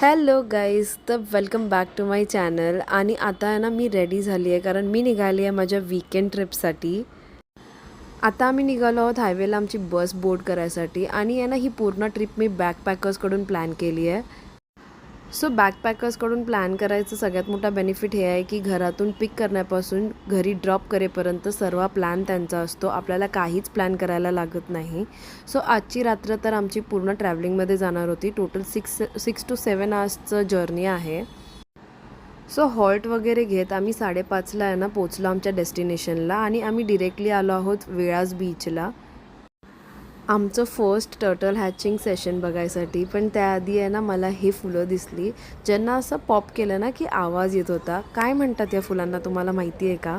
Hello guys, तर welcome back to my channel. आणि आता आहे ना, मी रेडी झाली आहे कारण मी निघाली आहे माझ्या वीकेंड ट्रिपसाठी. आता आम्ही निघालो आहोत हायवेला आमची बस बोर्ड करायसाठी. आणि आहे ना, ही पूर्ण ट्रिप मी बॅकपॅकर्सकडून प्लॅन केली आहे. सो बॅकपॅकर्सकडून प्लॅन करायचं सगळ्यात मोठा बेनिफिट हे आहे की घरातून पिक करण्यापासून घरी ड्रॉप करेपर्यंत सर्व प्लॅन त्यांचा असतो. आपल्याला काहीच प्लॅन करायला लागत नाही. सो आजची रात्र तर आमची पूर्ण ट्रॅव्हलिंगमध्ये जाणार होती. टोटल सिक्स टू 7 आवर्सचं जर्नी आहे. सो हॉल्ट वगैरे घेत आम्ही 5:30ला आहे ना पोचलो आमच्या डेस्टिनेशनला. आणि आम्ही डिरेक्टली आलो आहोत वेळाज बीचला आमचं फर्स्ट टर्टल हॅचिंग सेशन बघायसाठी. पण त्याआधी आहे ना, मला हे फुलं दिसली ज्यांना असं पॉप केलं ना की आवाज येत होता. काय म्हणतात या फुलांना, तुम्हाला माहिती आहे का?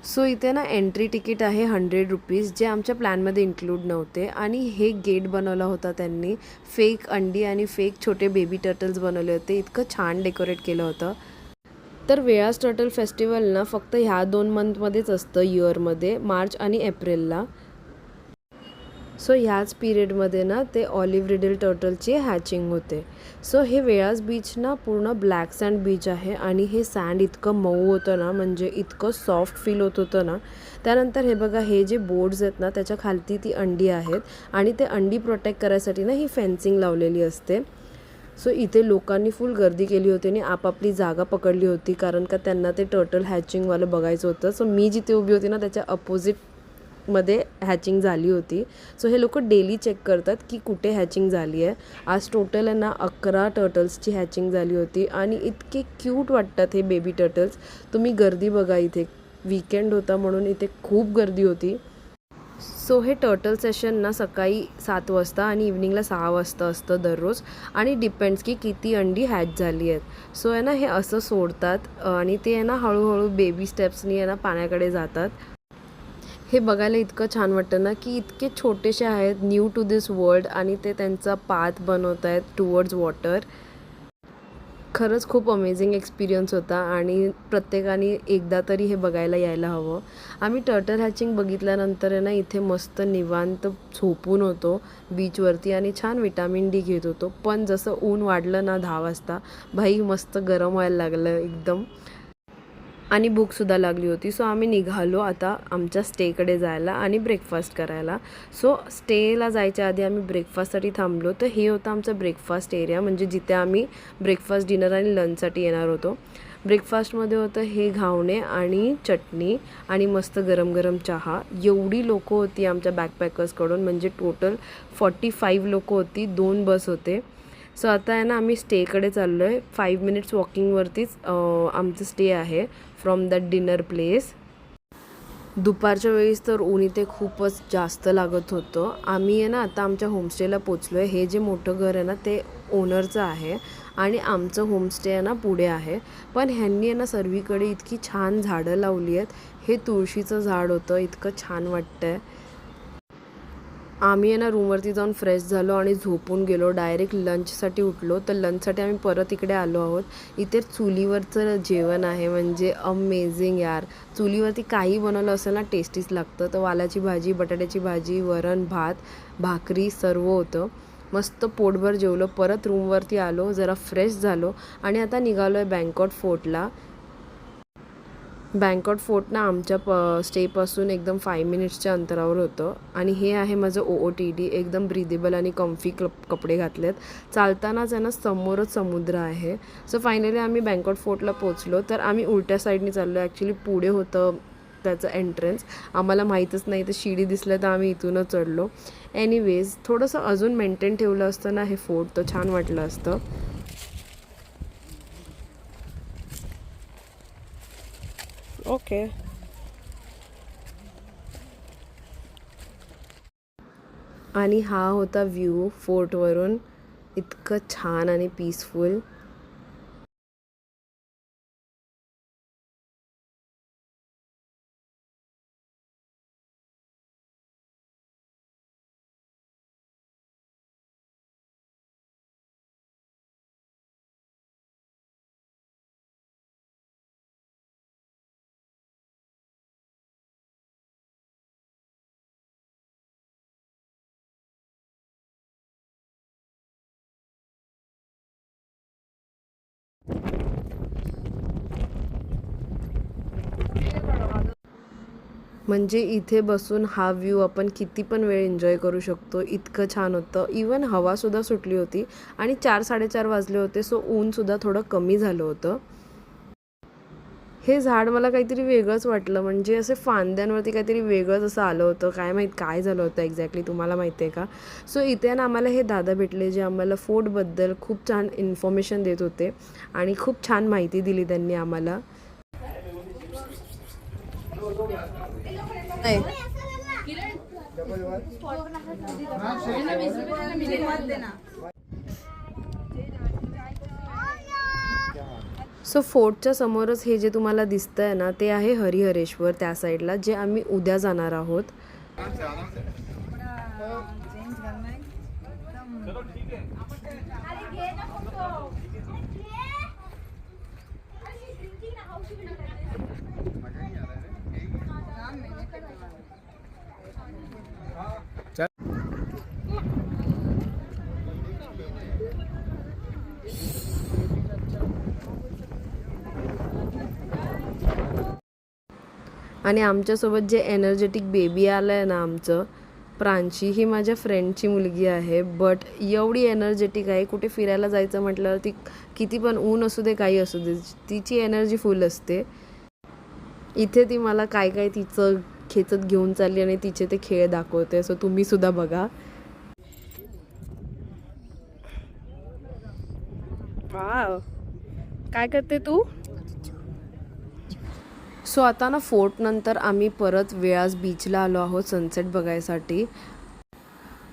सो इथे ना एंट्री तिकीट आहे ₹100, जे आमच्या प्लॅनमध्ये इन्क्लूड नव्हते. आणि हे गेट बनवला होता त्यांनी. फेक अंडी आणि फेक छोटे बेबी टर्टल्स बनवले होते. इतकं छान डेकोरेट केलं होतं. तर वेळास टर्टल फेस्टिवल ना फक्त ह्या 2 मंथमध्येच असतं, इयरमध्ये, मार्च आणि एप्रिलला. सो ह्याच पिरियडमध्ये ना ते ऑलिव्ह रिडल टर्टलची हॅचिंग होते. सो हे वेळास बीच ना पूर्ण ब्लॅक सँड बीच आहे. आणि हे सँड इतकं मऊ होतं ना, म्हणजे इतकं सॉफ्ट फील होत होतं ना. त्यानंतर हे बघा, हे जे बोर्ड्स आहेत ना त्याच्या खालती ती अंडी आहेत. आणि ते अंडी प्रोटेक्ट करायसाठी ना ही फेन्सिंग लावलेली असते. सो इथे लोकांनी फुल गर्दी केली होती आणि आपापली जागा पकडली होती, कारण का त्यांना ते टर्टल हॅचिंगवालं बघायचं होतं. सो मी जिथे उभी होती ना त्याच्या अपोजिटमध्ये हॅचिंग झाली होती. सो हे लोक डेली चेक करतात की कुठे हॅचिंग झाली आहे. आज टोटल आहे ना 11 टर्टल्सची हॅचिंग झाली होती. आणि इतके क्यूट वाटतात हे बेबी टर्टल्स. तुम्ही गर्दी बघा इथे. वीकेंड होता म्हणून इथे खूप गर्दी होती. सो हे टर्टल सेशन ना सकाळी 7 वाजता आणि इव्हनिंगला 6 वाजता असतं दररोज. आणि डिपेंड्स की किती अंडी हॅच झाली आहेत. सो आहे ना हे असं सोडतात आणि ते आहे ना हळूहळू बेबी स्टेप्सनी आहे ना पाण्याकडे जातात. हे बघायला इतकं छान वाटतं ना की इतके छोटेसे आहेत, न्यू टू दिस वर्ल्ड. आणि ते त्यांचा पाथ बनवत आहेत टुवर्ड्स वॉटर. खरंच खूप अमेझिंग एक्सपिरियन्स होता आणि प्रत्येकाने एकदा तरी हे बघायला यायला हवं. आम्ही टर्टल हॅचिंग बघितल्यानंतर आहे ना इथे मस्त निवांत झोपून होतो बीचवरती आणि छान विटॅमिन डी घेत होतो. पण जसं ऊन वाढलं ना 10 वाजता, भाई मस्त गरम व्हायला लागलं एकदम. आणि भूकसुद्धा लागली होती. सो आम्ही निघालो आता आमच्या स्टेकडे जायला आणि ब्रेकफास्ट करायला. सो स्टेला जायच्या आधी आम्ही ब्रेकफास्टसाठी थांबलो. तर हे होतं आमचं ब्रेकफास्ट एरिया, म्हणजे जिथे आम्ही ब्रेकफास्ट, डिनर आणि लंचसाठी येणार होतो. ब्रेकफास्टमध्ये होतं हे घावणे आणि चटणी आणि मस्त गरम गरम चहा. एवढी लोकं होती आमच्या बॅकपॅकर्सकडून, म्हणजे टोटल 45 लोकं होती. 2 बस होते. सो आता आहे ना आम्ही स्टेकडे चाललो आहे. 5 मिनिट्स वॉकिंगवरतीच आमचं स्टे आहे फ्रॉम दॅट डिनर प्लेस. दुपारच्या वेळेस तर ऊन इथे खूपच जास्त लागत होतं. आम्ही आहे ना आता आमच्या होमस्टेला पोचलो आहे. हे जे मोठं घर आहे ना ते ओनरचं आहे आणि आमचं होमस्टे आहे ना पुढे आहे. पण ह्यांनी आहे ना सर्वीकडे इतकी छान झाडं लावली आहेत. हे तुळशीचं झाड होतं, इतकं छान वाटतं आहे. आम्ही आहे ना रूमवरती जाऊन फ्रेश झालो आणि झोपून गेलो. डायरेक्ट लंचसाठी उठलो. तर लंचसाठी आम्ही परत इकडे आलो आहोत. इथे चुलीवरचं जेवण आहे, म्हणजे अमेझिंग यार. चुलीवरती काही बनवलं असेल ना टेस्टीच लागतं. तर वालाची भाजी, बटाट्याची भाजी, वरण भात, भाकरी सर्व होतं. मस्त पोटभर जेवलो. परत रूमवरती आलो, जरा फ्रेश झालो आणि आता निघालो आहे बँकॉट फोर्टला. बँकॉट फोर्ट ना आमच्या स्टेपासून एकदम 5 मिनिट्सच्या अंतरावर होतं. आणि हे आहे माझं OOTD. एकदम ब्रिदेबल आणि कम्फी कपडे घातलेत. चालतानाच आहे ना समोरच समुद्र आहे. सो फायनली आम्ही बँकॉट फोर्टला पोचलो. तर आम्ही उलट्या साईडनी चाललो. ॲक्च्युली पुढे होतं त्याचं एंट्रन्स. आम्हाला माहीतच नाही, तर शिडी दिसलं तर आम्ही इथूनच चढलो. एनिवेज थोडंसं अजून मेंटेन ठेवलं असतं ना हे फोर्ट, तर छान वाटलं असतं. ओके. आणि हा होता व्ह्यू फोर्टवरून. इतकं छान आणि पीसफुल. म्हणजे इथे बसून हा व्ह्यू आपण किती पण वेळ एन्जॉय करू शकतो, इतकं छान होतं. इवन हवासुद्धा सुटली होती आणि 4-4:30 वाजले होते, सो ऊनसुद्धा थोडं कमी झालं होतं. हे झाड मला काहीतरी वेगळंच वाटलं, म्हणजे असे फांद्यांवरती काहीतरी वेगळंच असं आलं होतं. काय माहीत काय झालं होतं एक्झॅक्टली, तुम्हाला माहिती आहे का? सो इथे ना आम्हाला हे दादा भेटले, जे आम्हाला फोर्टबद्दल खूप छान इन्फॉर्मेशन देत होते आणि खूप छान माहिती दिली त्यांनी आम्हाला. सो फोर्टच्या समोरच हे जे तुम्हाला दिसतंय ना, ते आहे हरिहरेश्वर त्या साईडला, जे आम्ही उद्या जाणार आहोत. आणि आमच्यासोबत जे एनर्जेटिक बेबी आलं आहे ना आमचं, प्रांशी, ही माझ्या फ्रेंडची मुलगी आहे. बट एवढी एनर्जेटिक आहे, कुठे फिरायला जायचं म्हटल्यावर ती किती पण ऊन असू दे काही असू दे, तिची एनर्जी फुल असते. इथे ती मला काय काय तिचं खेचत घेऊन चालली आणि तिचे ते खेळ दाखवते. सो तुम्ही सुद्धा बघा. वाव, काय करते तू? सो आता ना फोर्ट नंतर आम्ही परत वेळास बीचला आलो आहोत सनसेट बघायसाठी.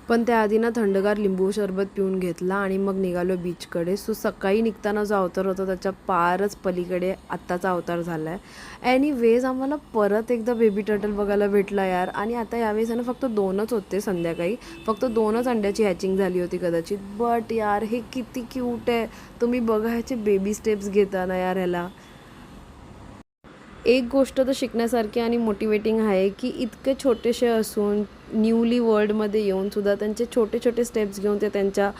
पण त्याआधी ना थंडगार लिंबू सरबत पिऊन घेतला आणि मग निघालो बीचकडे. सो सकाळी निघताना जो अवतार होता त्याच्या पारच पलीकडे आत्ताचा अवतार झाला आहे. एनिवेज आम्हाला परत एकदा बेबी टर्टल बघायला भेटला यार. आणि आता यावेळेस ना फक्त 2च होते संध्याकाळी, फक्त 2च अंड्याची हॅचिंग झाली होती कदाचित. बट यार हे किती क्यूट आहे, तुम्ही बघा ह्याचे बेबी स्टेप्स घेताना यार. ह्याला एक गोष्ट तर शिकण्यासारखी आणि मोटिवेटिंग आहे की इतके छोटेसे असून न्यूली वर्ल्डमध्ये येऊनसुद्धा त्यांचे छोटे छोटे स्टेप्स घेऊन ते त्यांच्या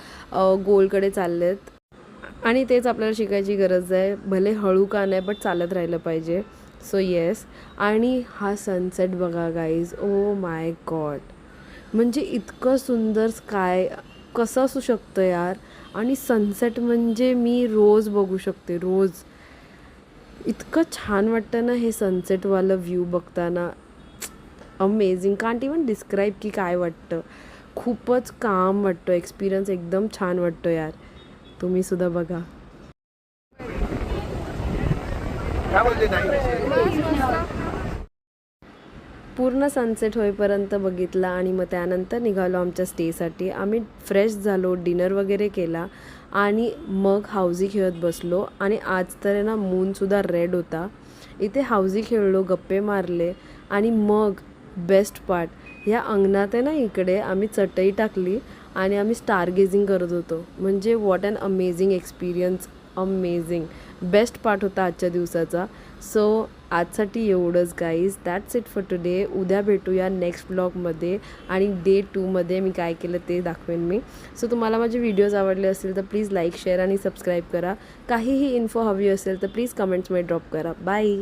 गोलकडे चाललेत. आणि तेच आपल्याला शिकायची गरज आहे. भले हळू का नाही, बट चालत राहिलं पाहिजे. So yes. आणि हा सनसेट बघा गाईज, ओ माय गॉड, म्हणजे इतकं सुंदर स्काय कसं असू शकतं यार. आणि सनसेट म्हणजे मी रोज बघू शकते, रोज. इतकं छान वाटतं ना हे सनसेटवालं व्ह्यू बघताना. अमेझिंग, कांट इवन डिस्क्राईब की काय वाटतं. खूपच काम वाटतं, एक्सपिरियन्स एकदम छान वाटतो यार. तुम्ही सुद्धा बघा. पूर्ण सनसेट होईपर्यंत बघितला आणि मग त्यानंतर निघालो आमच्या स्टेसाठी. आम्ही फ्रेश झालो, डिनर वगैरे केला आणि मग हाऊजी खेळत बसलो. आणि आज तर ना मूनसुद्धा रेड होता. इथे हाऊजी खेळलो, गप्पे मारले आणि मग बेस्ट पार्ट, ह्या अंगणात आहे ना इकडे आम्ही चटई टाकली आणि आम्ही स्टार गेझिंग करत होतो. म्हणजे what an amazing experience, amazing. Best part होता आजच्या दिवसाचा. सो आजसाठी एवढंच guys, that's it for today. उद्या भेटूया नेक्स्ट ब्लॉगमध्ये आणि डे 2मध्ये मी काय केलं ते दाखवेन मी. सो तुम्हाला माझे व्हिडिओज आवडले असतील तर प्लीज लाईक, शेअर आणि सबस्क्राईब करा. काहीही इन्फो हवी असेल तर प्लीज कमेंट्समध्ये ड्रॉप करा. बाय.